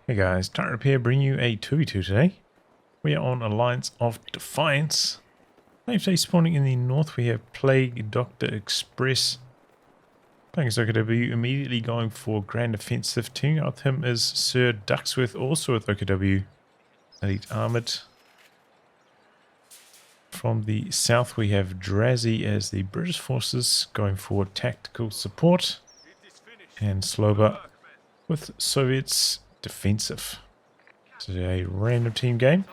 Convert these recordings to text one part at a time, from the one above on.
Hey guys, Tight Rope here, bringing you a 2v2 today. We are on Alliance of Defiance. Today spawning in the north, we have Plague Doctor Express. Playing as OKW, immediately going for Grand Offensive. Teaming up with him is Sir Ducksworth, also with OKW. Elite Armoured. From the south, we have Drazy as the British forces going for tactical support. And Sloba with Soviets defensive. This is a random team game.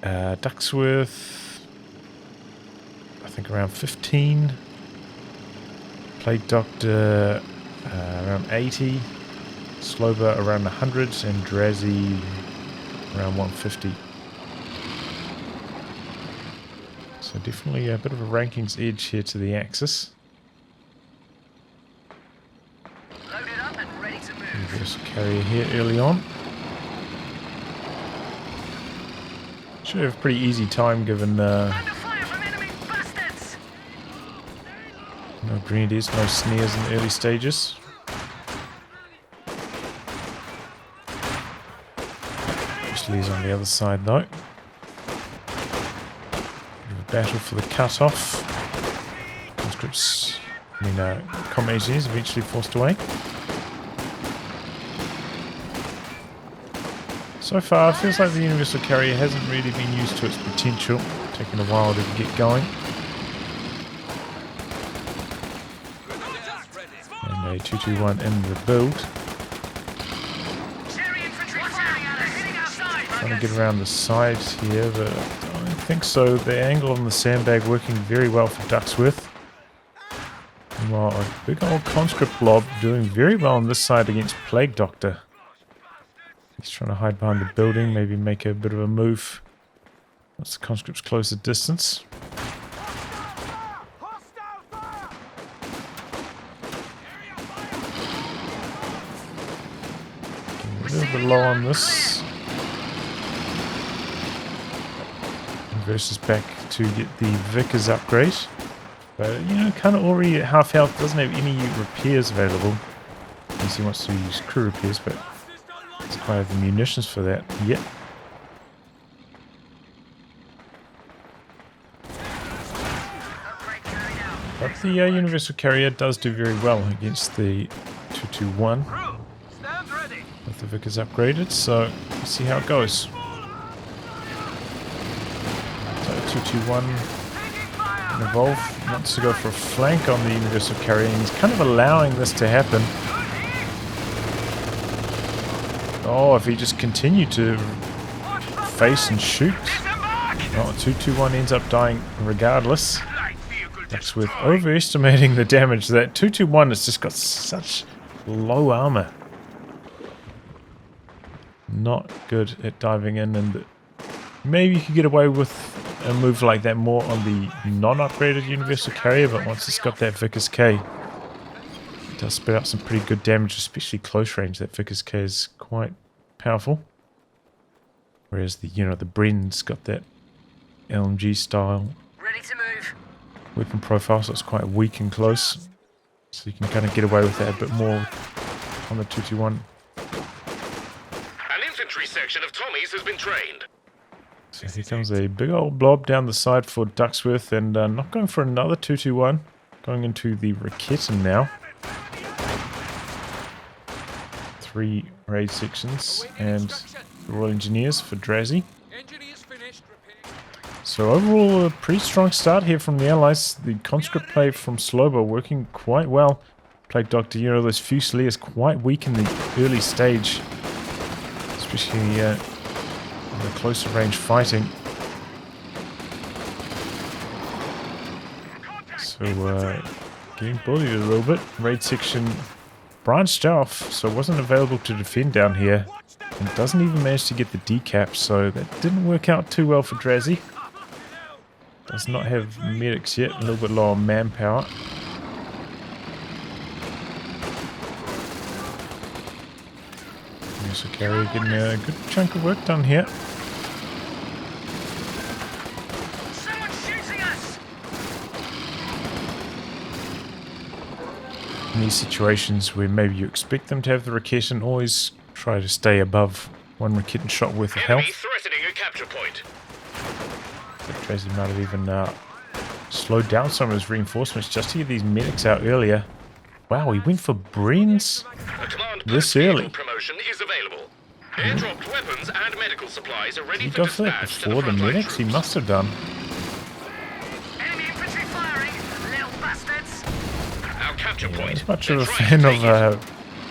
Ducksworth, I think around 15. Plague Doctor, around 80. Sloba around 100. And Drazy around 150. So definitely a bit of a rankings edge here to the Axis. Universal carrier here early on. Should have a pretty easy time given no grenadiers, no snares in the early stages. Lee's on the other side though. Bit of a battle for the cut-off. Conscripts, common engineers eventually forced away. So far, it feels like the Universal Carrier hasn't really been used to its potential. Taking a while to get going. And a 221 in the build. Trying to get around the side here, but I don't think so. The angle on the sandbag working very well for Ducksworth. Meanwhile, a big old conscript blob doing very well on this side against Plague Doctor. He's trying to hide behind the building, maybe make a bit of a move once the conscripts close the distance. Getting a little bit low on this. Versus back to get the Vickers upgrade. But, kind of already at half health, doesn't have any repairs available. Unless he wants to use crew repairs, but doesn't quite have the munitions for that yet. But the Universal Carrier does do very well against the 221 with the Vickers upgraded, so let's see how it goes. So 221 Evolve wants to go for a flank on the Universal Carrier, and he's kind of allowing this to happen. Oh, if he just continued to face and shoot. Oh, 221 ends up dying regardless. That's with overestimating the damage. That 221 has just got such low armor. Not good at diving in, and maybe you could get away with a move like that more on the non-upgraded Universal Carrier, but once it's got that Vickers K, it does spit out some pretty good damage, especially close range. That Vickers K is quite powerful. Whereas the the Bren's got that LMG style ready to move weapon profile, so it's quite weak and close. So you can kind of get away with that a bit more on the 221. An infantry section of Tommies has been trained. So here comes a big old blob down the side for Ducksworth, and not going for another 221. Going into the Raketin now. 3 raid sections and the Royal Engineers for Drazy. So overall, a pretty strong start here from the Allies. The conscript play from Sloba working quite well. Plague Doctor, those Fusiliers quite weak in the early stage, especially in the closer range fighting. So getting bullied a little bit. Raid section branched off, so it wasn't available to defend down here, and doesn't even manage to get the decap, so that didn't work out too well for Drazy. Does not have medics yet, a little bit low on manpower. Universal Carrier getting a good chunk of work done here. in these situations where maybe you expect them to have the Raketen, always try to stay above one Raketen shot worth of Enemy health. threatening a capture point. But Drazy might have even slowed down some of his reinforcements just to get these medics out earlier. Wow, he went for Brens A command this post early. vehicle promotion is available. Airdropped weapons and medical supplies are ready Did he for go for that dispatch to the before the frontline medics? He troops. must have done. Enemy infantry firing, little bastards. Our capture point. As much They're of a trying to fan take of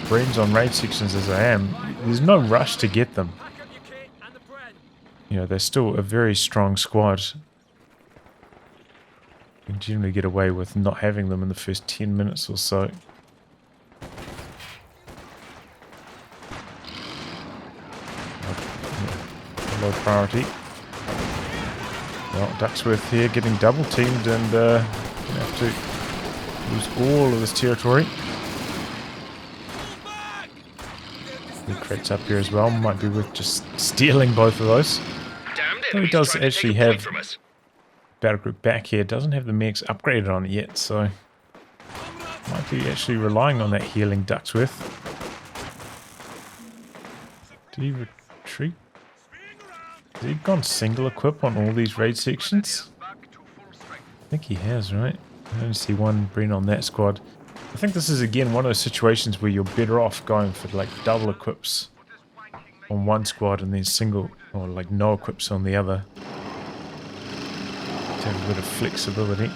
Brens on raid sections as I am, there's no rush to get them. You know, they're still a very strong squad. You can generally get away with not having them in the first 10 minutes or so. Low priority. Well, Ducksworth here getting double teamed and gonna have to lose all of this territory. He crates up here as well. Might be worth just stealing both of those. Damned Though he enemies does trying to actually take a point have from us. battle group back here. Doesn't have the mechs upgraded on it yet, so might be actually relying on that healing Ducksworth. Did he retreat? Has he gone single equip on all these raid sections? I think he has, right? I only see one Bren on that squad. I think this is again one of those situations where you're better off going for like double equips on one squad and then single or like no equips on the other. To have a bit of flexibility.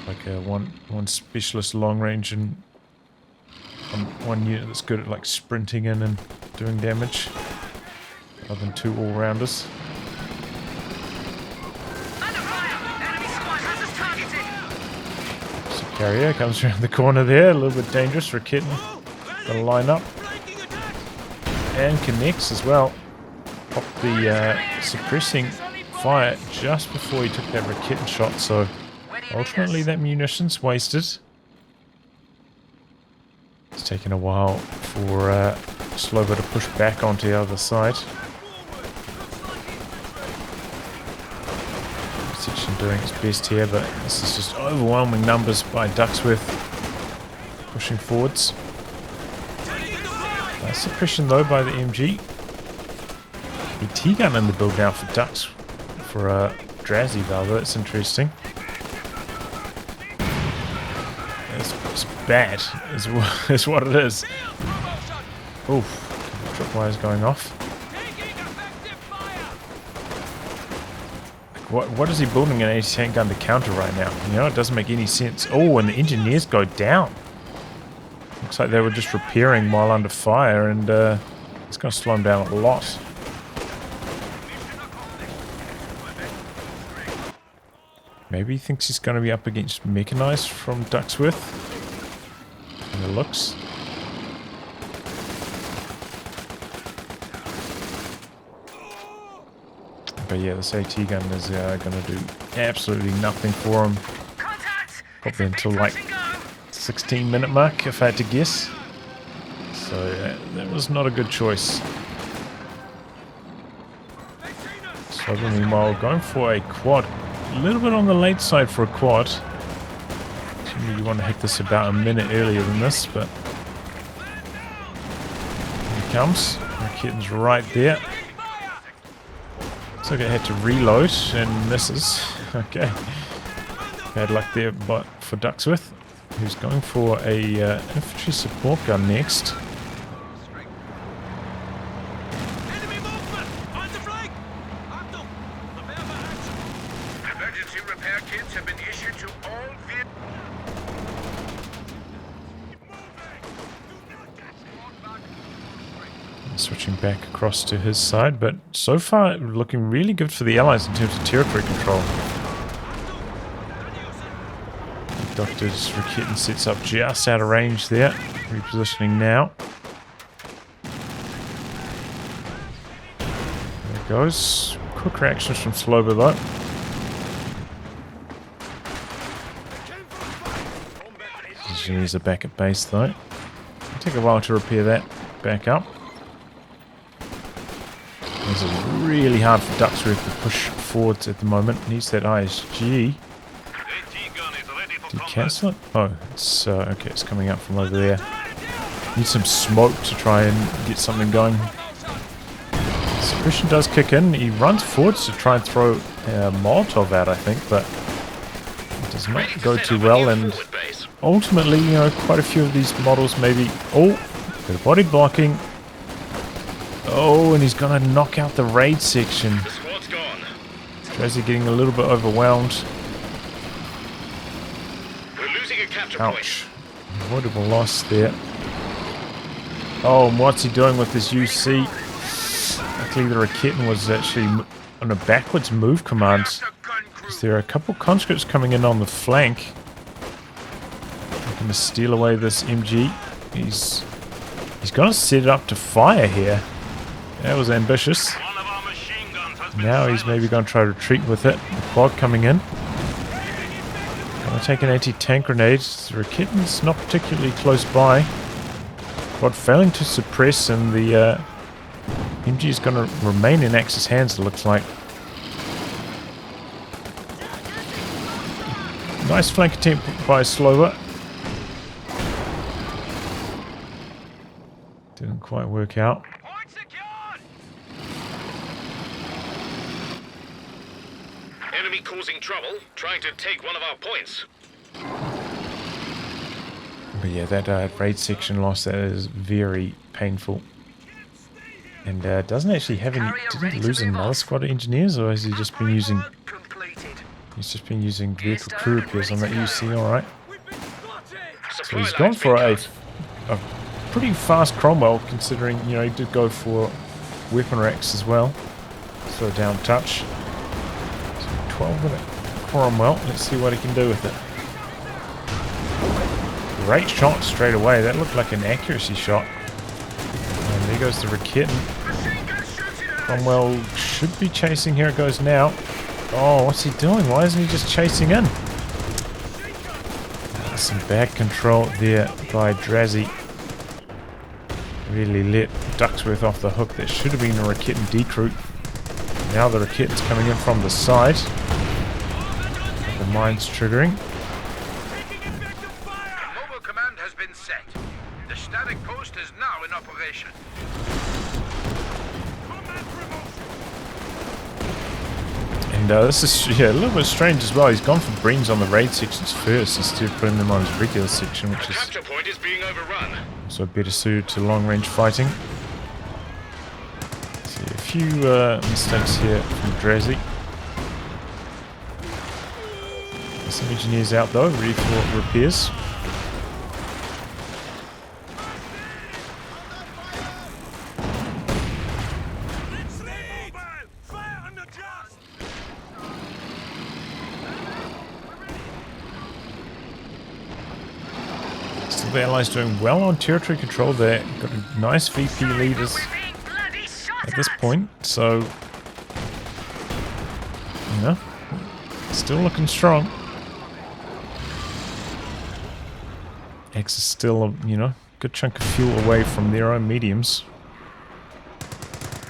Like one specialist long range and one unit that's good at like sprinting in and doing damage. Other than two all-rounders. Under fire! Enemy squad has us targeted. So carrier comes around the corner there, a little bit dangerous for Kitten. Gotta line up. And connects as well. Popped the suppressing fire just before he took that Raketen shot, so ultimately that munition's wasted. It's taken a while for Slover to push back onto the other side. Section doing its best here, but this is just overwhelming numbers by Ducksworth pushing forwards. Nice suppression though by the MG. The T-gun in the build now for Ducks, for Drazy Valve. That's interesting. It's bad, is what it is. Oof, tripwires going off. What is he building an anti-tank gun to counter right now? You know, it doesn't make any sense. Oh, and the engineers go down. Looks like they were just repairing while under fire, and it's going to slow them down a lot. Maybe he thinks he's going to be up against mechanized from Ducksworth. And it looks. But yeah, this AT gun is going to do absolutely nothing for him. Contact! Probably until like 16-minute mark, if I had to guess. So that was not a good choice. So meanwhile, going for a quad. A little bit on the late side for a quad. Assuming you want to hit this about a minute earlier than this, but here he comes. Raketten's right there. Looks like I had to reload and misses. Okay. Bad luck there but for Ducksworth, who's going for a infantry support gun next. Emergency repair kits have been issued to all vehicles. Switching back across to his side, but so far looking really good for the Allies in terms of territory control. Doctor's Raketen sets up just out of range there. Repositioning now. There it goes. Quick reactions from Slover though. Engineers are back at base though. It'll take a while to repair that back up. This is really hard for Ducksworth to push forwards at the moment. Needs that ISG. cancel it? Oh, it's okay, it's coming out from over there. Need some smoke to try and get something going. Suppression does kick in. He runs forwards to try and throw a Molotov out, I think, but it does not go too well. And ultimately, you know, quite a few of these models maybe... Oh, bit of body blocking. Oh, and he's going to knock out the raid section. The squad's gone. Drazy getting a little bit overwhelmed. We're losing a capture Ouch. Avoidable loss there. Oh, and what's he doing with this UC? Luckily the Raketin was actually on a backwards move command. Because there are a couple conscripts coming in on the flank. Looking to steal away this MG. He's going to set it up to fire here. That was ambitious. Now he's maybe going to try to retreat with it. The quad coming in. Going to take an anti-tank grenade. The Raketin's not particularly close by. Quad failing to suppress, and the MG is going to remain in Axe's hands, it looks like. Nice flank attempt by Slower. Didn't quite work out. Enemy causing trouble, trying to take one of our points. But yeah, that raid section loss, that is very painful. And doesn't actually have any... Did he lose another squad of engineers, or has he just been using... He's just been using vehicle crew repairs on that UC, alright. So he's gone for a pretty fast Cromwell, considering, you know, he did go for weapon racks as well. Throw down touch. So 12-minute Cromwell, let's see what he can do with it. Great shot straight away. That looked like an accuracy shot. And there goes the Raketin. Cromwell should be chasing. Here it goes now. Oh, what's he doing? Why isn't he just chasing in? Some bad control there by Drazy. Really let Ducksworth off the hook. That should have been a Raketin decruit. Now the Raketin's coming in from the side. The mine's triggering. The static post is now in operation. And this is a little bit strange as well. He's gone for Breens on the raid sections first instead of putting them on his regular section, which is Capture point is being overrun. also better suited to long-range fighting. See a few mistakes here from Drazy. Some engineers out though, ready for repairs. Still the Allies doing well on territory control there. Got a nice VP leaders at this point, so you know, still looking strong. X is still a, you know, good chunk of fuel away from their own mediums.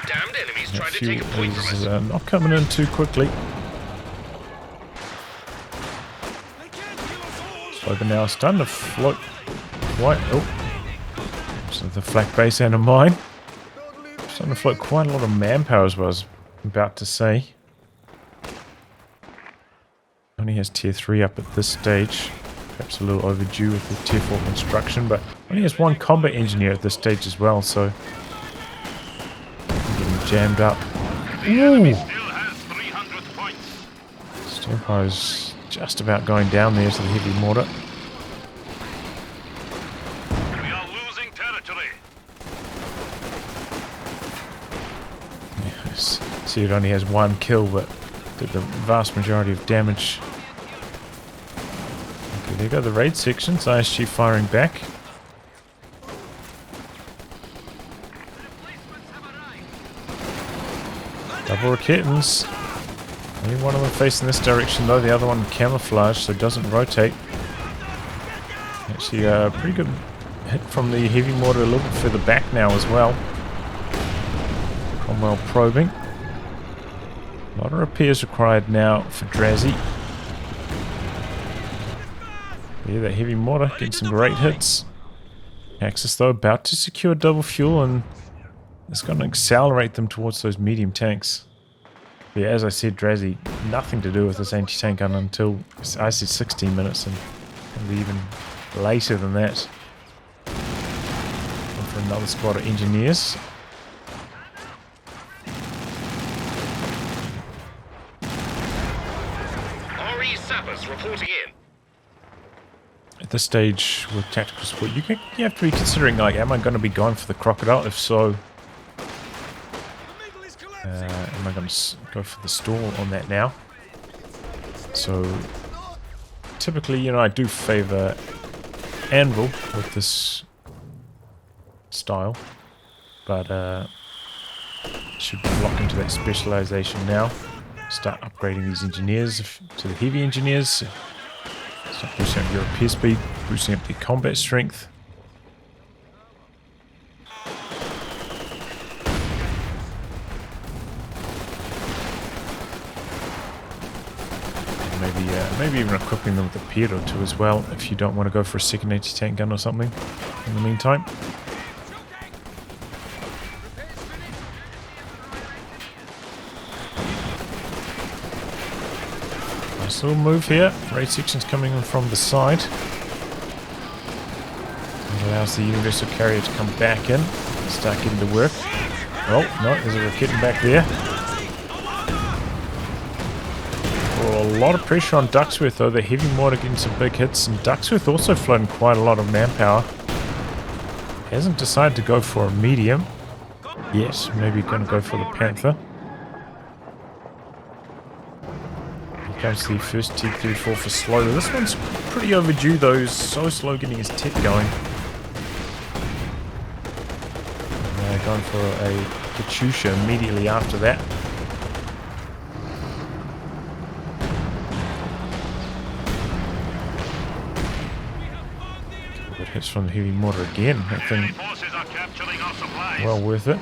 Damned enemies That trying to take fuel a point from is us. not coming in too quickly. Sloper now starting to float quite... Oh, so the flak base and a mine. Starting to float quite a lot of manpower, as I was about to say. Only has tier 3 up at this stage. Perhaps a little overdue with the tier 4 construction, but only has one combat engineer at this stage as well, so getting jammed up. Ooh! Steampower's just about going down there to the heavy mortar. We are losing territory. Yes. See, it only has one kill, but did the vast majority of damage. Okay, there go the raid sections. ISG firing back. Double Raketins. Only one of them facing this direction though, the other one camouflaged so it doesn't rotate. Actually a pretty good hit from the heavy mortar a little bit further back now as well. Cromwell probing. A lot of repairs required now for Drazy. Yeah, that heavy mortar getting some great hits. Axis though about to secure double fuel, and it's going to accelerate them towards those medium tanks. But yeah, as I said, Drazy, nothing to do with this anti-tank gun until I said 16 minutes, and probably even later than that. And for another squad of engineers. RE sappers reporting in. At this stage with tactical support, you have to be considering, like, am I going to be going for the crocodile? If so, am I going to go for the stall on that now? So typically, you know, I do favor anvil with this style, but should lock into that specialization now. Start upgrading these engineers to the heavy engineers. Start boosting up your repair speed, boosting up their combat strength. And maybe even equipping them with a Pied or two as well, if you don't want to go for a second anti-tank gun or something in the meantime. Nice little move here. Raid sections coming in from the side. It allows the universal carrier to come back in and start getting to work. Oh, no, there's a rocket back there. Oh, a lot of pressure on Ducksworth though. The heavy mortar getting some big hits, and Ducksworth also floating quite a lot of manpower. Hasn't decided to go for a medium. Yes, maybe going to go for the Panther. Comes the first T-34 for slow. This one's pretty overdue though. He's so slow getting his tech going. Going for a Katyusha immediately after that. Good hits from the heavy mortar again. That thing well worth it.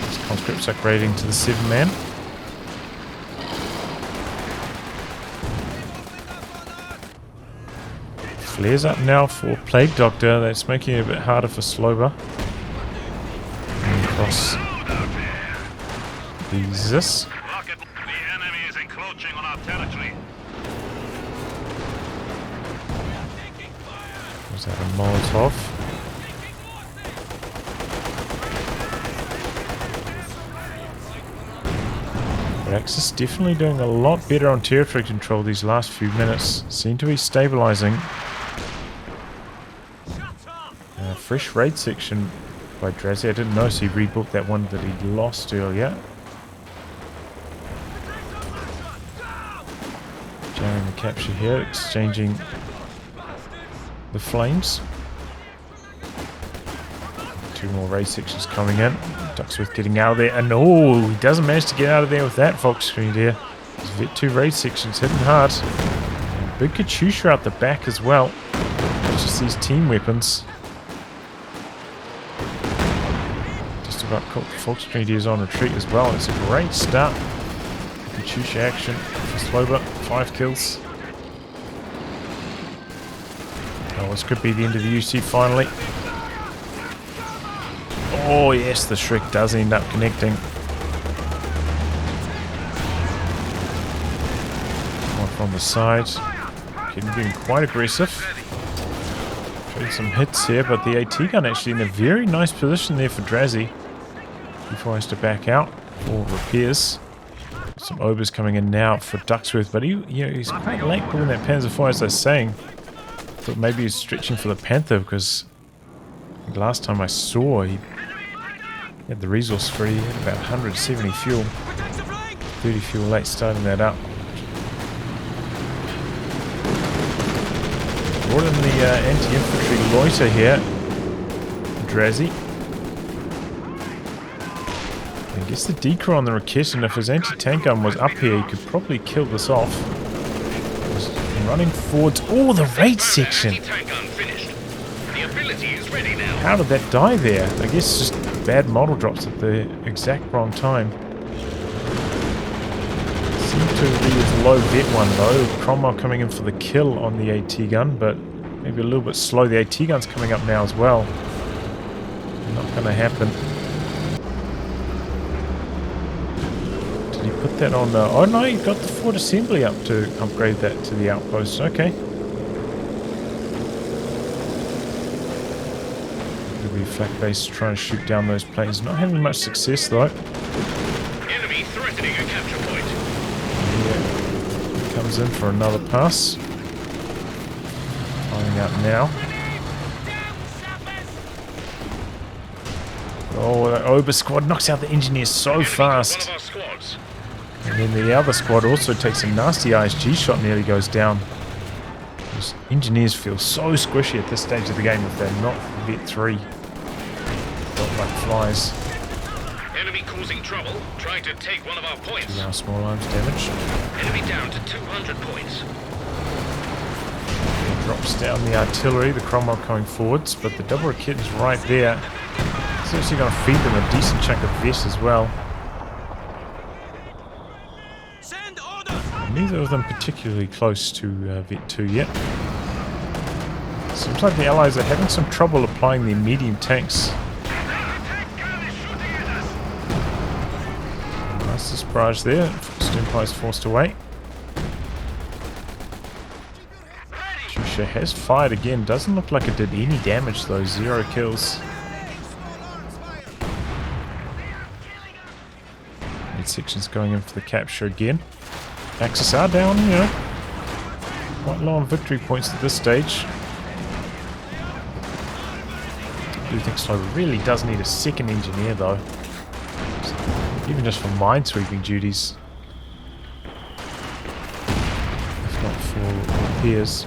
This conscript's upgrading to the 7-man. Flares up now for Plague Doctor. That's making it a bit harder for Slober. And across the Zis. The enemy is encroaching on our territory. Was that a Molotov? But Axis definitely doing a lot better on territory control these last few minutes. Seem to be stabilizing. Fresh raid section by Drazy. I didn't notice he rebuilt that one that he lost earlier. Jamming the capture here, exchanging the flames. 2 more raid sections coming in. Ducksworth getting out of there, and oh, he doesn't manage to get out of there with that Fox screen there. There's 2 raid sections hitting hard. And big Katyusha out the back as well. Just these team weapons. About caught the Fox Grenadiers on retreat as well. It's a great start. Katyusha action for Slober. 5 kills. Oh, this could be the end of the UC finally. Oh yes, the Shrek does end up connecting. One from the side. Getting quite aggressive. Getting some hits here, but the AT gun actually in a very nice position there for Drazy. Before he has to back out for repairs. Some obers coming in now for Ducksworth, but he's quite late pulling that Panzer IV, as I was saying. Thought maybe he's stretching for the Panther, because I think last time I saw he had the resource free, he had about 170 fuel. 30 fuel late starting that up. Brought in the anti-infantry loiter here. Drazy. I guess the decoy on the Raket, and if his anti-tank gun was up here, he could probably kill this off. Just running forwards. Oh, the raid section! Anti-tank gun finished. The ability is ready now. How did that die there? I guess just bad model drops at the exact wrong time. Seemed to be his low vet one though. Cromwell coming in for the kill on the AT gun, but maybe a little bit slow. The AT gun's coming up now as well. Not going to happen. Did he put that on? Oh no, he got the Ford Assembly up to upgrade that to the outpost. Okay. Could be flak base trying to shoot down those planes. Not having much success though. Enemy threatening a capture point. Yeah. He comes in for another pass. Firing out now. Oh, that Ober squad knocks out the engineers so fast. One of our squads. And then the other squad also takes a nasty ISG shot, nearly goes down. Those engineers feel so squishy at this stage of the game if they're not Vet 3. Felt like flies. Enemy causing trouble, trying to take one of our points. 2 small arms damage. Enemy down to 200 points. He drops down the artillery, the Cromwell coming forwards, but the double Rakitten's right there. It's actually going to feed them a decent chunk of vet as well. Neither of them particularly close to Vet 2 yet. Seems like the Allies are having some trouble applying their medium tanks. Nice barrage there. First Empire's forced away. Shusha has fired again. Doesn't look like it did any damage though. 0 kills. Section's going in for the capture again. Axis are down, you know. Quite low on victory points at this stage. I do think Slover really does need a second engineer though. Even just for minesweeping duties. If not for repairs.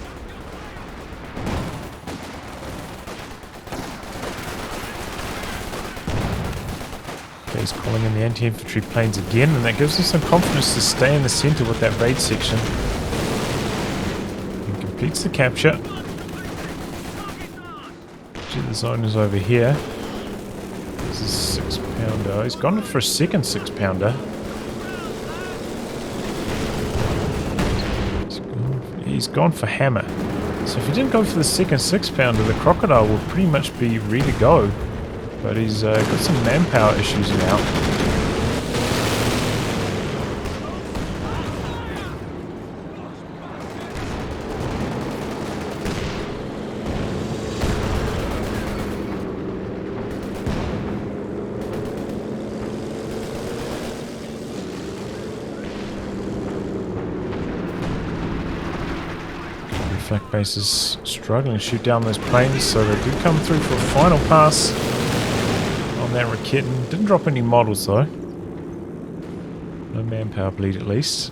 He's calling in the anti-infantry planes again, and that gives us some confidence to stay in the centre with that raid section. He completes the capture. The zone is over here. This is a 6-pounder. He's gone for a second 6-pounder. He's gone for hammer. So if he didn't go for the second 6-pounder, the crocodile will pretty much be ready to go. But he's got some manpower issues now. The flak base is struggling to shoot down those planes, so they do come through for a final pass. That Rakitten didn't drop any models though. No manpower bleed at least.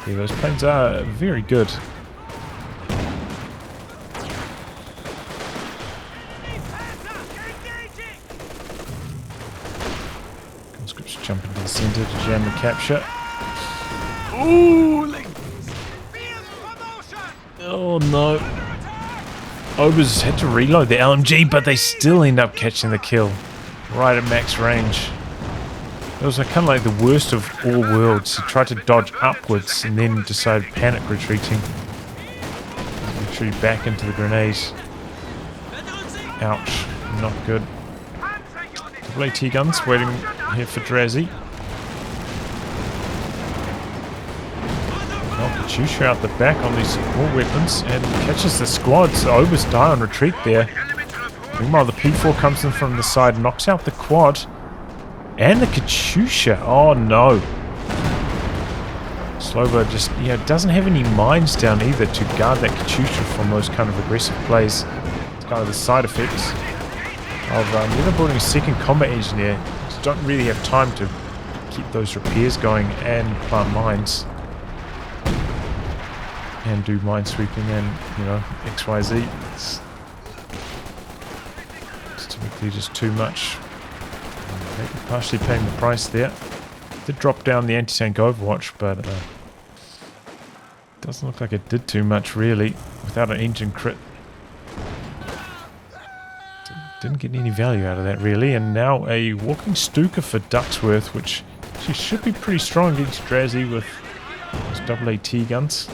Yeah, those planes are very good. Conscripts jump into the centre to jam the capture. Ooh! Oh no. Obers had to reload the LMG, but they still end up catching the kill right at max range. It was kind of like the worst of all worlds. He tried to dodge upwards and then decided panic retreating. Retreat back into the grenades. Ouch, not good. Double AT guns waiting here for Drazy. Katyusha out the back on these support weapons and catches the squads. The Obers die on retreat there. Meanwhile, the P4 comes in from the side, knocks out the quad and the Katyusha. Oh no. Slover just, doesn't have any mines down either to guard that Katyusha from those kind of aggressive plays. It's kind of the side effects of never building a second combat engineer. You don't really have time to keep those repairs going and plant mines. And do minesweeping and, XYZ. It's typically just too much. Maybe partially paying the price there. Did drop down the anti-tank overwatch, but doesn't look like it did too much really without an engine crit. Didn't get any value out of that really, and now a walking Stuka for Ducksworth, which she should be pretty strong against Drazy with those double AT guns.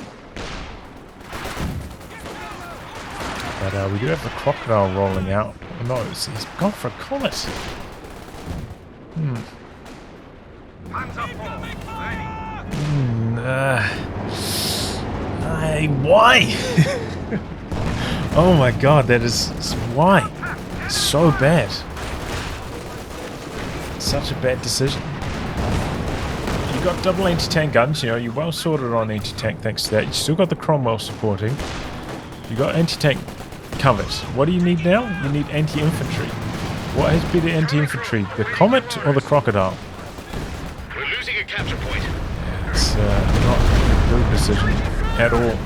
But we do have the crocodile rolling out. Oh, no, he's gone for a comet. Why? Oh my god, that is why? So bad. Such a bad decision. You got double anti-tank guns, you know, you're well sorted on anti-tank thanks to that. You still got the Cromwell supporting. You got anti-tank covered. What do you need now? You need anti-infantry. What has better anti-infantry? The Comet or the Crocodile? We're losing a capture point. It's not a good decision at all.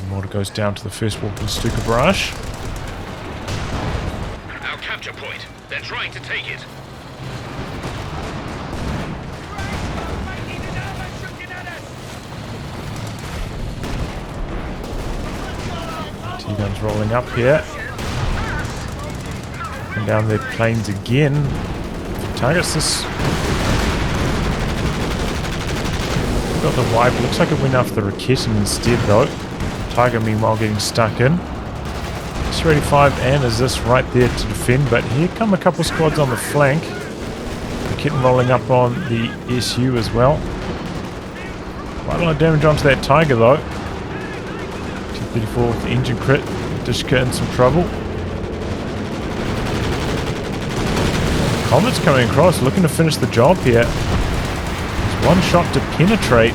Mortar goes down to the first walking Stuka barrage. Our capture point. They're trying to take it. T-guns rolling up here. And down their planes again. Targets this. Got the wipe. Looks like it went after the Raketin instead though. Tiger meanwhile getting stuck in. S-35 and is this right there to defend, but here come a couple squads on the flank. Raketin rolling up on the SU as well. Quite a lot of damage onto that Tiger though. T-34 with the engine crit. Dishka in some trouble. Comet's coming across, looking to finish the job here. There's one shot to penetrate.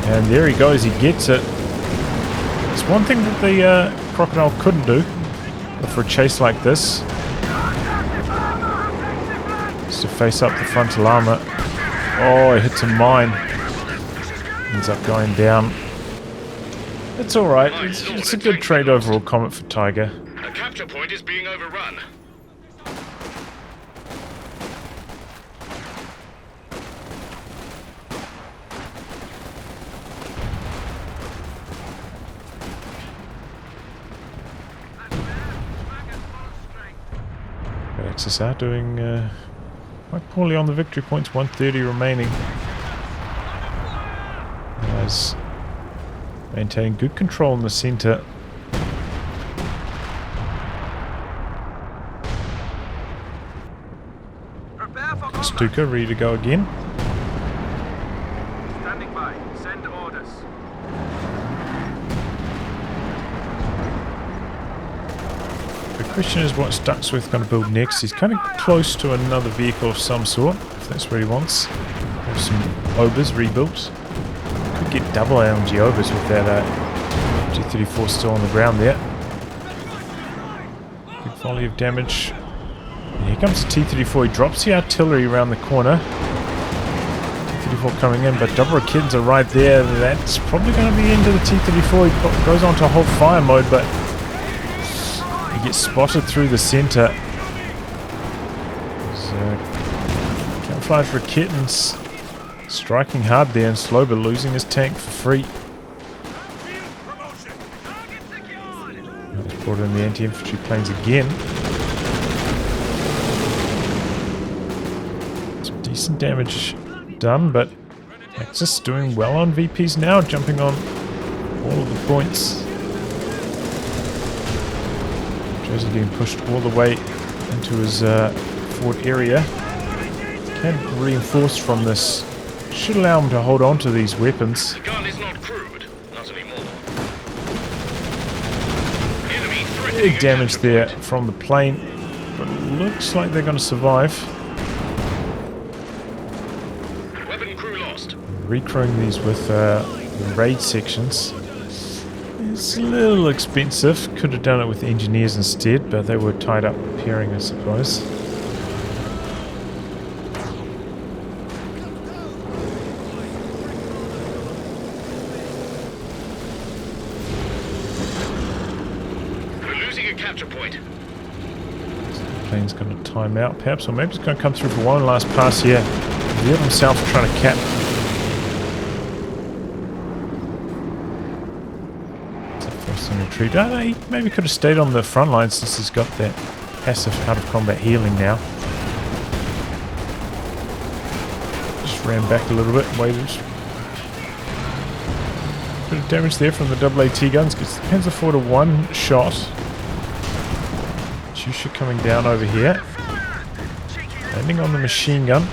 And there he goes, he gets it. It's one thing that the Crocodile couldn't do, but for a chase like this, just to face up the frontal armor. Oh, it hits a mine. Ends up going down. It's alright, it's a good trade overall, Comet for Tiger. A capture point is being overrun. XSR doing quite poorly on the victory points, 130 remaining. Guys maintaining good control in the centre. Stuka ready to go again. Standing by. Send orders. The question is, what's Ducksworth going to build next? He's kind of close to another vehicle of some sort, if that's what he wants. Have some Obers rebuilt. Could get double AMG Obers with that G34 still on the ground there. Big volley of damage. And here comes the T-34. He drops the artillery around the corner. T-34 coming in, but double Rakitins are right there. That's probably going to be into the T-34. He goes on to hold fire mode, but he gets spotted through the centre. So, camouflage Rakitins striking hard there and slow, but losing his tank for free. He's brought in the anti-infantry planes again. Some decent damage done, but Axis doing well on VPs now, jumping on all of the points. Drazy getting pushed all the way into his forward area. Can reinforce from this. Should allow him to hold on to these weapons. The gun is not crude. Not anymore. Enemy threatening Big damage there from the plane, but it looks like they're going to survive. Weapon crew lost. Recrewing these with the raid sections. It's a little expensive. Could have done it with engineers instead, but they were tied up repairing, I suppose. Capture point. The plane's going to time out, perhaps, or maybe it's going to come through for one last pass here. He himself trying to cap. Forcing retreat. He maybe could have stayed on the front line since he's got that passive out of combat healing now. Just ran back a little bit, waited. Bit of damage there from the AAT guns. Gets the Panzer IV to one shot. Chusha coming down over here. Landing on the machine gun.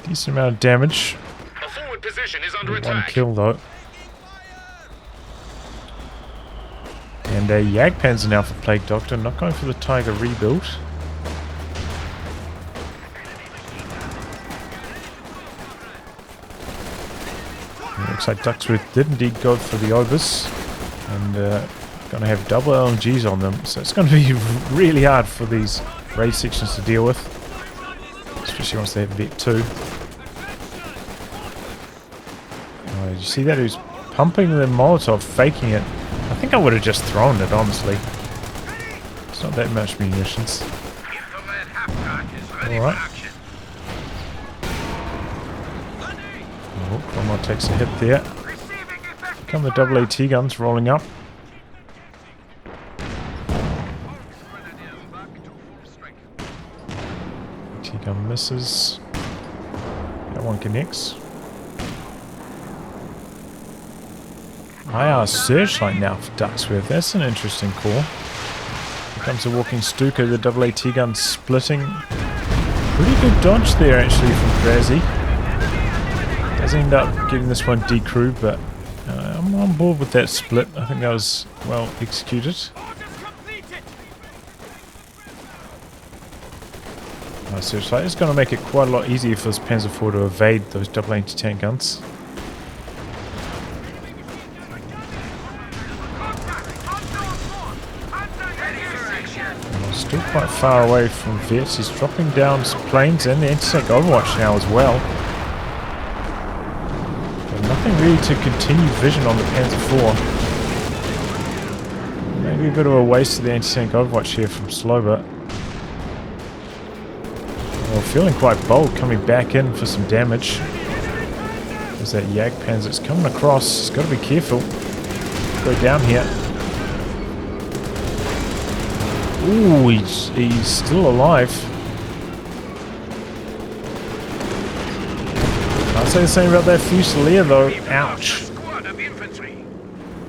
Decent amount of damage. A forward position is under One attack. kill though. And a Jagdpanzer now for Plague Doctor. Not going for the Tiger rebuild. It looks like Ducksworth did indeed go for the Obus. And going to have double LMGs on them. So it's going to be really hard for these raid sections to deal with. Especially once they have Vet 2. Oh, did you see that? He was pumping the Molotov, faking it. I think I would have just thrown it, honestly. It's not that much munitions. Alright. Oh, Cromwell takes a hit there. Come the AAT guns rolling up. T-gun misses. That one connects. IR searchlight now for Ducksworth. That's an interesting call. Here comes the walking Stuka, the AAT gun splitting. Pretty good dodge there actually from Drazy. Does end up getting this one decrewed, but I'm on board with that split. I think that was well executed. Searchlight is going to make it quite a lot easier for this Panzer IV to evade those AAT tank guns. Still quite far away from Vets. He's dropping down some planes and the anti-tank Overwatch now as well. But nothing really to continue vision on the Panzer IV. Maybe a bit of a waste of the anti-tank Overwatch here from Slobert. Well, feeling quite bold coming back in for some damage. There's that Jagdpanzer that's coming across. He's got to be careful. Go down here. Ooh, he's still alive. I'll say the same about that Fusilier though. Ouch.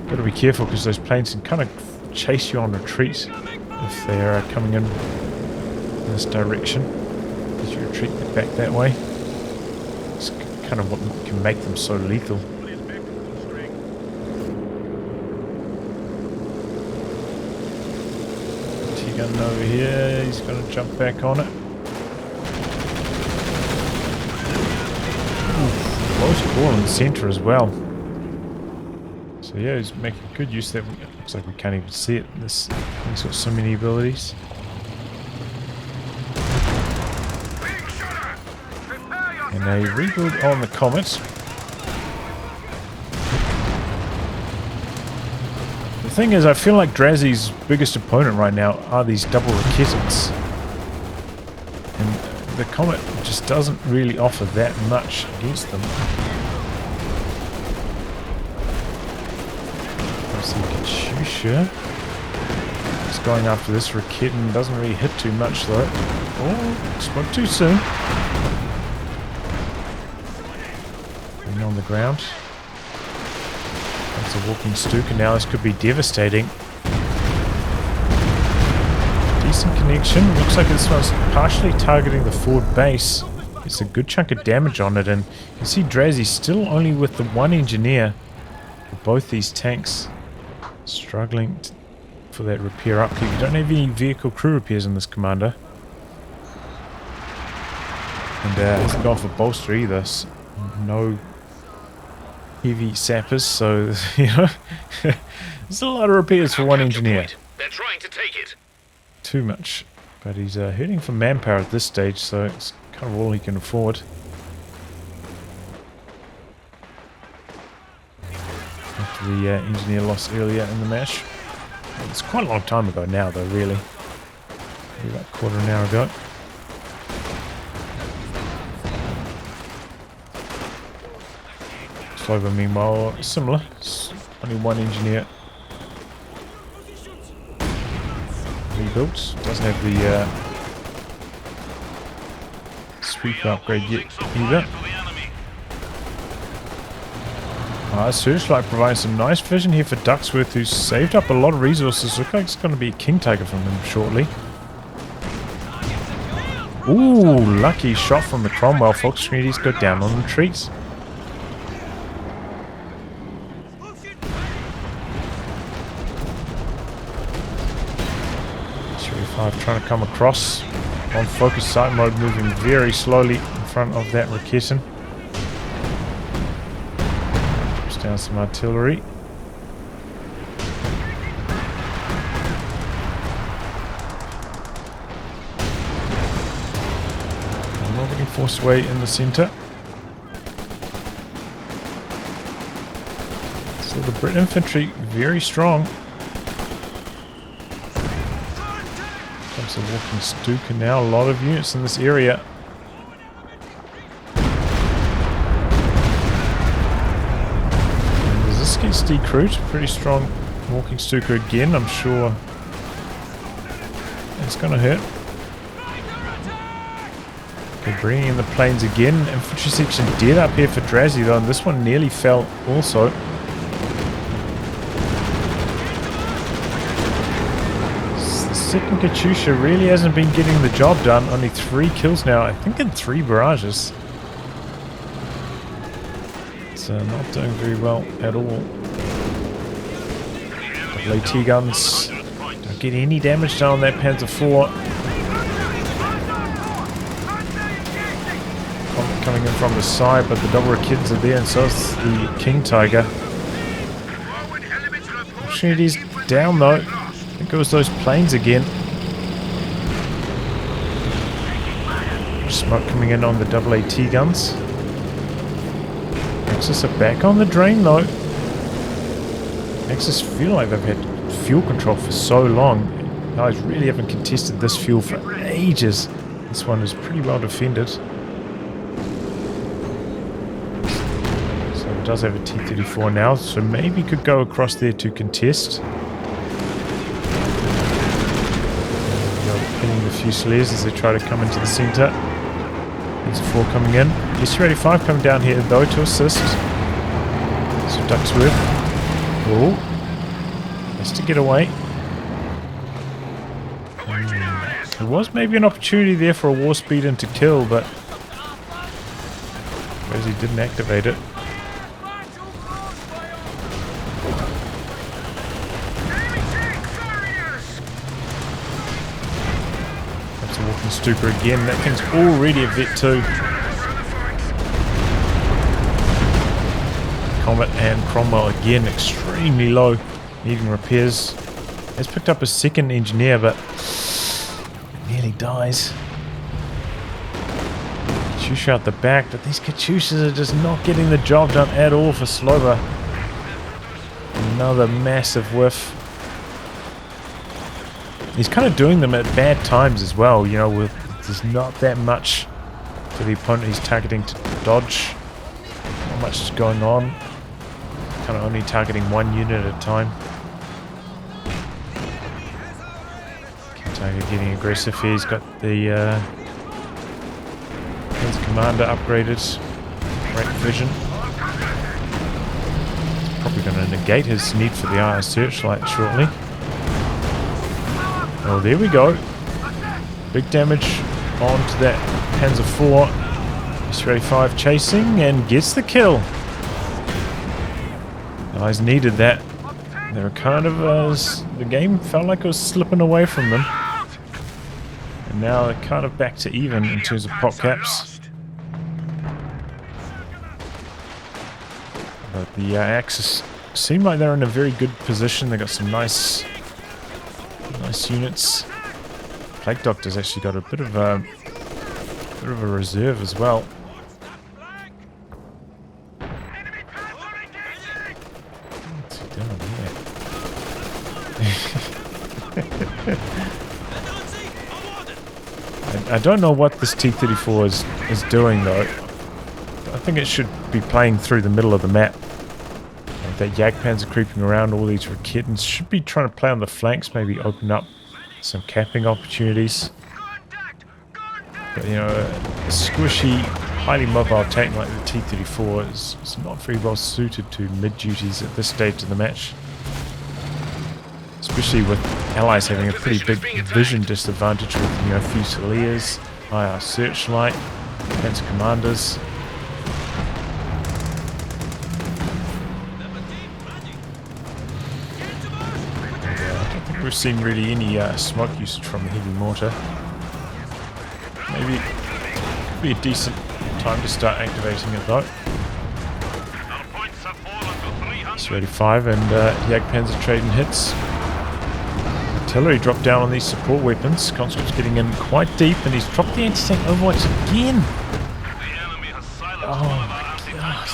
Gotta be careful because those planes can kind of chase you on retreat if they're coming in this direction. As you retreat back that way. It's kind of what can make them so lethal. Gun over here, he's going to jump back on it. Ooh, close call in the centre as well. So yeah, he's making good use of that. Looks like we can't even see it. He's got so many abilities. And a rebuild on the Comet. The thing is, I feel like Drazy's biggest opponent right now are these double Raketans. And the Comet just doesn't really offer that much against them. Let's see, Katyusha. Just going after this Raketan, doesn't really hit too much though. Oh, spoke too soon. Being on the ground. It's a walking Stuka now. This could be devastating. Decent connection. Looks like this one's partially targeting the forward base. It's a good chunk of damage on it, and you can see Drazy still only with the one engineer for both these tanks. Struggling for that repair upkeep. You don't have any vehicle crew repairs on this commander. And hasn't gone for bolster either. So no heavy sappers, so you know there's a lot of repairs for one engineer. They're trying to take it. Too much, but he's hurting for manpower at this stage, so it's kind of all he can afford. After the engineer loss earlier in the match, it's quite a long time ago now, though. Really, maybe about a quarter of an hour ago. Clover, meanwhile, similar. Only one engineer. Rebuilt. Doesn't have the sweeper upgrade yet either. Searchlight provides some nice vision here for Ducksworth, who's saved up a lot of resources. Looks like it's going to be a King Tiger from him shortly. Ooh, lucky shot from the Cromwell. Folks, Trinity go down on retreat. Trying to come across on focus sight mode, moving very slowly in front of that Raketin. Drops down some artillery. I'm not getting forced away in the center. So the Brit infantry very strong. Comes a walking Stuka now, a lot of units in this area. And as this gets decrewed, pretty strong walking Stuka again, I'm sure it's going to hurt. Okay, bringing in the planes again. Infantry section dead up here for Drazy though, and this one nearly fell also. Second Katyusha really hasn't been getting the job done. Only 3 kills now, I think in 3 barrages. It's not doing very well at all. AT guns don't get any damage done on that Panzer IV. Coming in from the side, but the double Rakitins are there, and so is the King Tiger. Opportunities down though. I think it was those planes again. Smoke coming in on the double AT guns. Axis are back on the drain though. Axis feel like they've had fuel control for so long. Guys really haven't contested this fuel for ages. This one is pretty well defended. So it does have a T-34 now, so maybe could go across there to contest. Hitting the Fusiliers as they try to come into the center. There's a 4 coming in. SU-85 coming down here though to assist. Sir Ducksworth. Oh, has to get away. There was maybe an opportunity there for a war speed into kill, but Drazy didn't activate it. Walking Stuka again. That thing's already a Vet 2. Comet and Cromwell again extremely low, needing repairs. Has picked up a second engineer, but nearly dies. Katyusha out the back, but these Katyushas are just not getting the job done at all for Slover. Another massive whiff. He's kind of doing them at bad times as well, you know, with there's not that much for the opponent he's targeting to dodge. Not much is going on. Kind of only targeting 1 unit at a time. Tiger getting aggressive here. He's got the his commander upgraded. Great vision. It's probably going to negate his need for the IR searchlight shortly. Oh, there we go. Big damage onto that Panzer IV. SU-85 chasing and gets the kill. Guys needed that. They were kind of, the game felt like it was slipping away from them. And now they're kind of back to even in terms of pop caps. But the Axis seem like they're in a very good position. They got some nice units. Plague Doctor's actually got a bit of a reserve as well. What's he doing here? I don't know what this T-34 is doing though. I think it should be playing through the middle of the map. Like that Jagdpanzer creeping around, all these Raketens should be trying to play on the flanks, maybe open up some capping opportunities. But you know, a squishy, highly mobile tank like the T-34 is not very well suited to mid-duties at this stage of the match. Especially with allies having a pretty big vision disadvantage with, you know, Fusiliers, IR Searchlight, Panzer Commanders. I don't think we've seen really any smoke usage from the heavy mortar. Maybe be a decent time to start activating it though. It's 35 and Jagdpanzer trading hits. Artillery dropped down on these support weapons. Conscript's getting in quite deep and he's dropped the anti-tank overwatch again. Oh my god.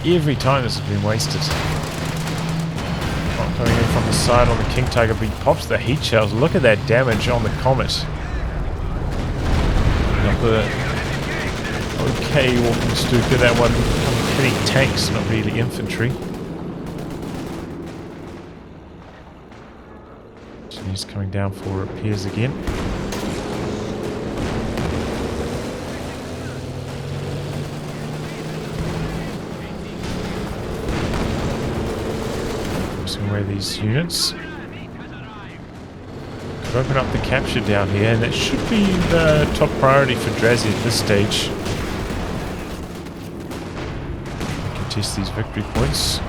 Every time this has been wasted. Coming in from the side on the King Tiger, but he pops the heat shells. Look at that damage on the Comet. Another okay walking Stuka, that one hitting tanks, not really infantry. He's coming down for repairs again. Forcing away these units. Could open up the capture down here, and that should be the top priority for Drazy at this stage. Contest these victory points.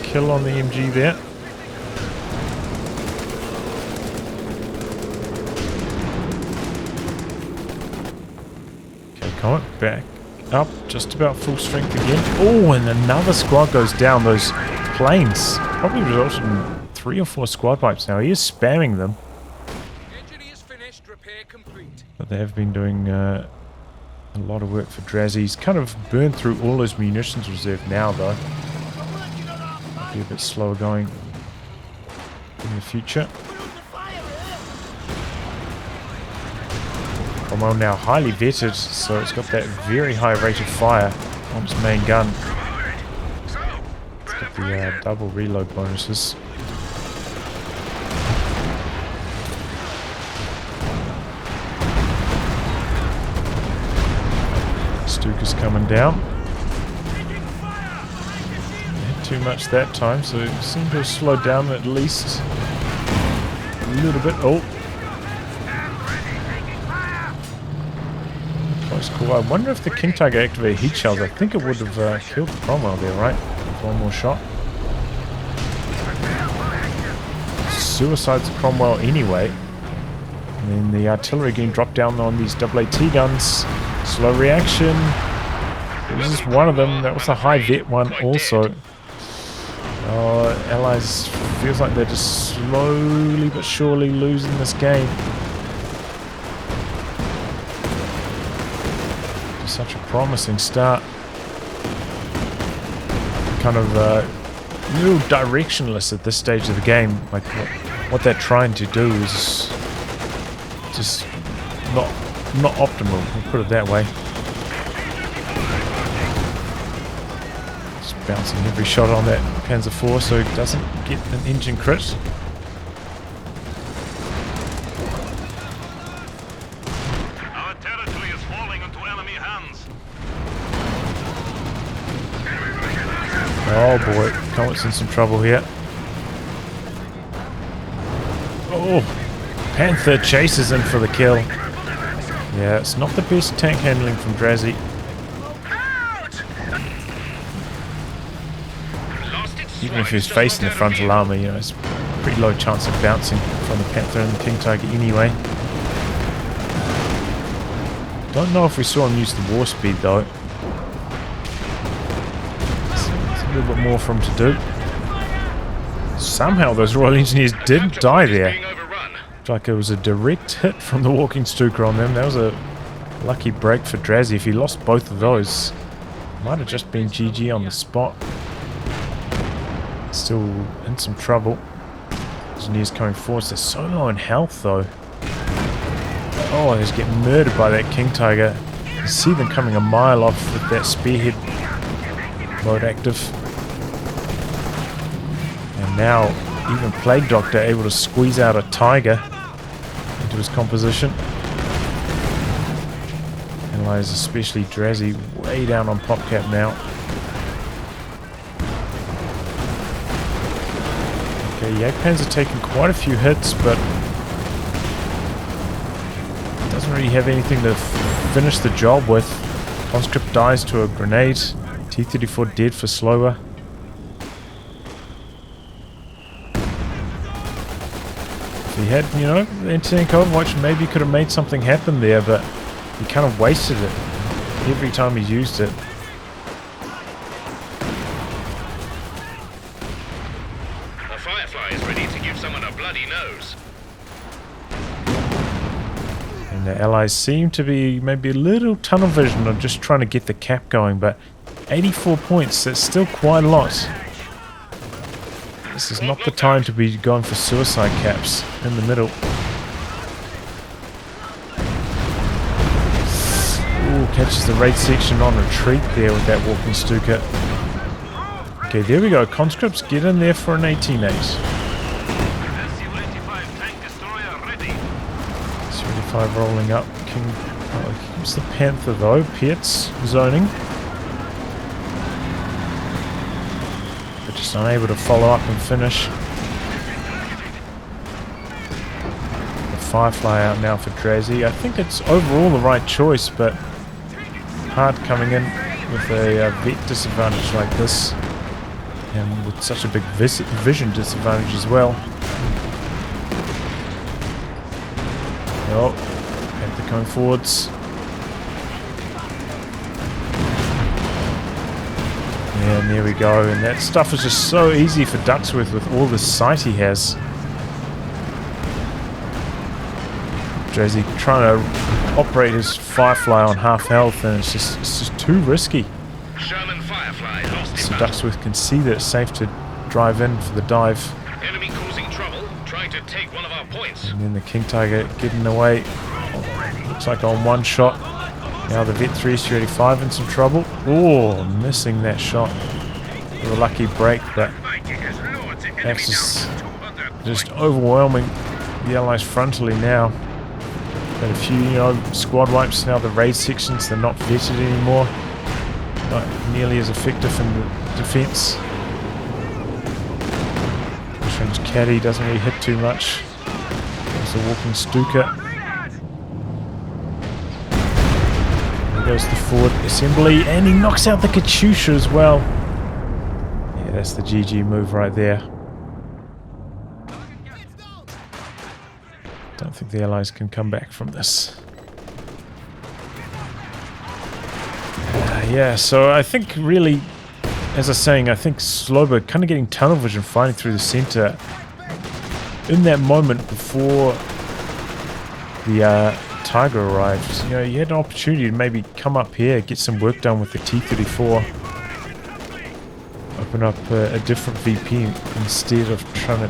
Kill on the MG there. Okay, Comet back up, just about full strength again. Oh, and another squad goes down. Those planes probably resulted in 3 or 4 squad wipes now. He is spamming them. Engineers finished, repair complete. But they have been doing a lot of work for Drazy. He's kind of burned through all his munitions reserve now though. Be a bit slower going in the future. Cromwell now highly vetted, so it's got that very high rate of fire on its main gun. It's got the double reload bonuses. Stuka's coming down. Too much that time, so it seemed to have slowed down at least a little bit. Oh, close call. I wonder if the King Tiger activated heat shells. I think it would have killed the Cromwell there, right? One more shot. Suicides the Cromwell anyway. And then the artillery getting dropped down on these AAT guns. Slow reaction. It was just one of them. That was a high vet one also. Oh, Allies feels like they're just slowly but surely losing this game. Just such a promising start. Kind of real directionless at this stage of the game. Like what they're trying to do is just not optimal. We'll put it that way. Bouncing every shot on that Panzer IV so it doesn't get an engine crit. Our territory is falling into enemy hands. Oh boy, Comet's in some trouble here. Oh, Panther chases in for the kill. Yeah, it's not the best tank handling from Drazy. Even if he was facing the frontal armor, you know, it's a pretty low chance of bouncing from the Panther and the King Tiger anyway. Don't know if we saw him use the war speed though. It's a little bit more for him to do. Somehow those Royal Engineers didn't die there. It's like it was a direct hit from the walking Stuka on them. That was a lucky break for Drazy. If he lost both of those, might have just been GG on the spot. Still in some trouble. Engineers coming forward. They're so low in health though. Oh, he's getting murdered by that King Tiger. You can see them coming a mile off with that spearhead mode active. And now even Plague Doctor able to squeeze out a Tiger into his composition. Allies, especially Drazy, way down on PopCap now. Okay, Jagdpanzer are taking quite a few hits, but doesn't really have anything to finish the job with. Conscript dies to a grenade. T-34 dead for slower. If he had, you know, the anti-tank Overwatch, maybe he could have made something happen there, but he kind of wasted it every time he's used it. A Firefly is ready to give someone a bloody nose. And the allies seem to be maybe a little tunnel vision on just trying to get the cap going, but 84 points, that's still quite a lot. This is not the time to be going for suicide caps in the middle. Ooh, catches the raid section on retreat there with that walking Stuka. Okay, there we go. Conscripts get in there for an 18-8. SU-85 tank destroyer ready. SU-85 rolling up. Keeps the Panther though. Pietz zoning. But just unable to follow up and finish. The Firefly out now for Drazy. I think it's overall the right choice, but hard coming in with a vet disadvantage like this. And with such a big vision disadvantage as well. Oh, Panther coming forwards. And there we go. And that stuff is just so easy for Ducksworth with all the sight he has. Drazy trying to operate his Firefly on half health, and it's just too risky. Sherman Firefly lost So in Ducksworth can see that it's safe to drive in for the dive. enemy causing trouble, trying to take one of our points. And then the King Tiger getting away. Looks like on one shot. Now the Vet 3 Su-85 in some trouble. Oh, missing that shot. With a lucky break, but Axis just overwhelming the Allies frontally now. Got a few, you know, squad wipes now. The raid sections, they're not vetted anymore. Not nearly as effective in the defense. Range caddy doesn't really hit too much. There's a walking Stuka. There goes the forward assembly, and he knocks out the Katyusha as well. Yeah, that's the GG move right there. Don't think the Allies can come back from this. Yeah, so I think really, as I was saying, I think Sloba kind of getting tunnel vision fighting through the center in that moment before the Tiger arrived. You know, you had an opportunity to maybe come up here, get some work done with the T-34, open up a different VP instead of trying to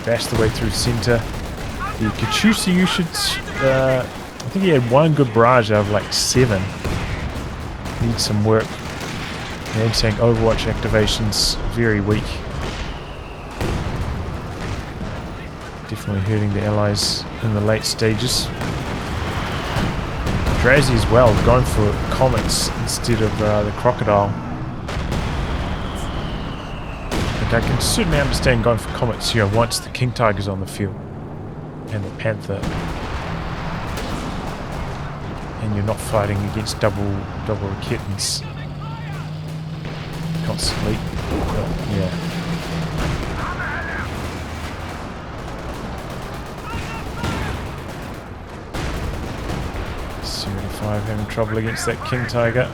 bash the way through center. The Katyusha, you should, I think he had one good barrage out of like 7. Needs some work. The anti-tank Overwatch activation's very weak. Definitely hurting the Allies in the late stages. Drazy as well, going for Comets instead of the Crocodile. I can certainly understand going for Comets here once the King Tiger's on the field. And the Panther. And you're not fighting against double Raketans constantly. Yeah. Su-85 having trouble against that King Tiger.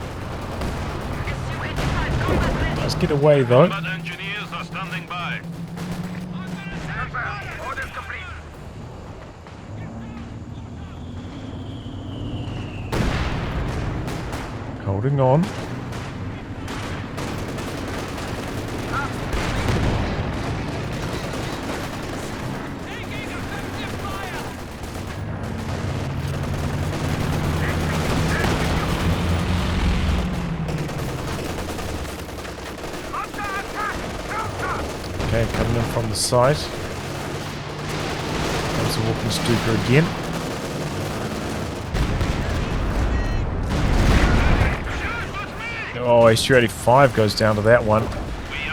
Does get away though. Combat engineers are standing by. Orders complete. Holding on. the side. There's a walking Stuka again. Oh, HU-85 goes down to that one.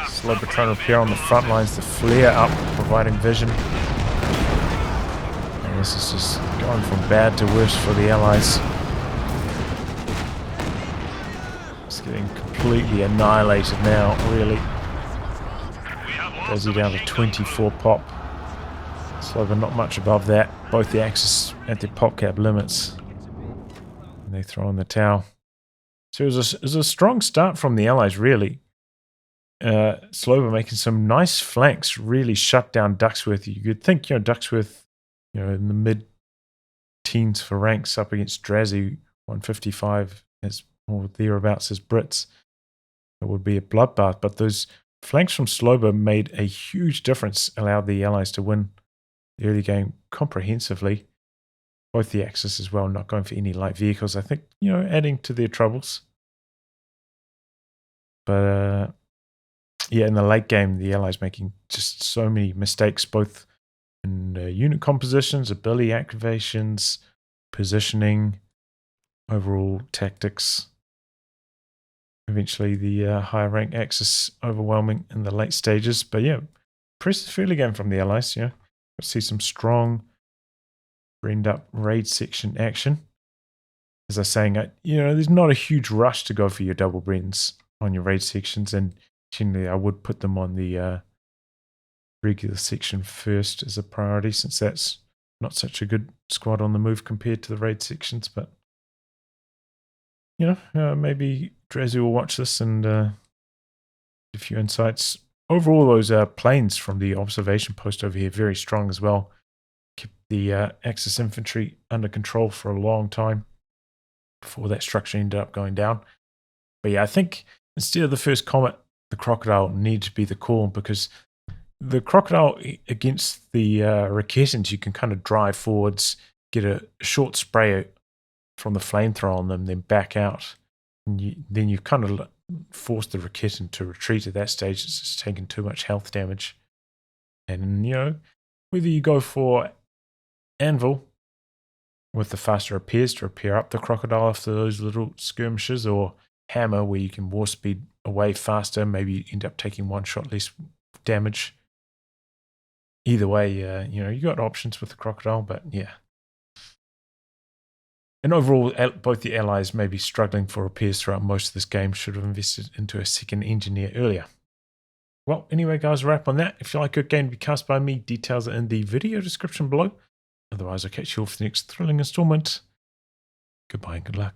Sloper trying to repair on the front lines, the flare up, providing vision. And this is just going from bad to worse for the Allies. It's getting completely annihilated now, really. Drazy down to 24 pop. Sloper not much above that. Both the Axis at their pop cap limits. And they throw in the towel. So it was a strong start from the Allies, really. Sloper making some nice flanks, really shut down Ducksworth. You could think, Ducksworth, in the mid-teens for ranks up against Drazy, 155 or thereabouts as Brits. It would be a bloodbath, but those flanks from Sloper made a huge difference, allowed the Allies to win the early game comprehensively. Both the Axis as well, not going for any light vehicles. I think, adding to their troubles. But, in the late game, the Allies making just so many mistakes, both in unit compositions, ability activations, positioning, overall tactics. Eventually, the higher rank Axis overwhelming in the late stages. But, impressive early game from the Allies, We'll see some strong end up raid section action. As I was saying, there's not a huge rush to go for your double Brens on your raid sections, and generally I would put them on the regular section first as a priority, since that's not such a good squad on the move compared to the raid sections. But maybe Drazy will watch this and a few insights. Overall, those planes from the observation post over here very strong as well. Kept the Axis infantry under control for a long time before that structure ended up going down. But I think instead of the first Comet, the Crocodile needed to be the call, because the Crocodile against the Raketans, you can kind of drive forwards, get a short spray from the flamethrower on them, then back out. And then you kind of force the Raketan to retreat at that stage. It's just taking too much health damage. And, whether you go for Anvil with the faster repairs to repair up the Crocodile after those little skirmishes, or Hammer where you can war speed away faster, maybe you end up taking one shot less damage. Either way, you got options with the Crocodile, but And overall, both the Allies may be struggling for repairs throughout most of this game. Should have invested into a second engineer earlier. Well, anyway, guys, wrap on that. If you like a good game to be cast by me, details are in the video description below. Otherwise, I'll catch you all for the next thrilling installment. Goodbye and good luck.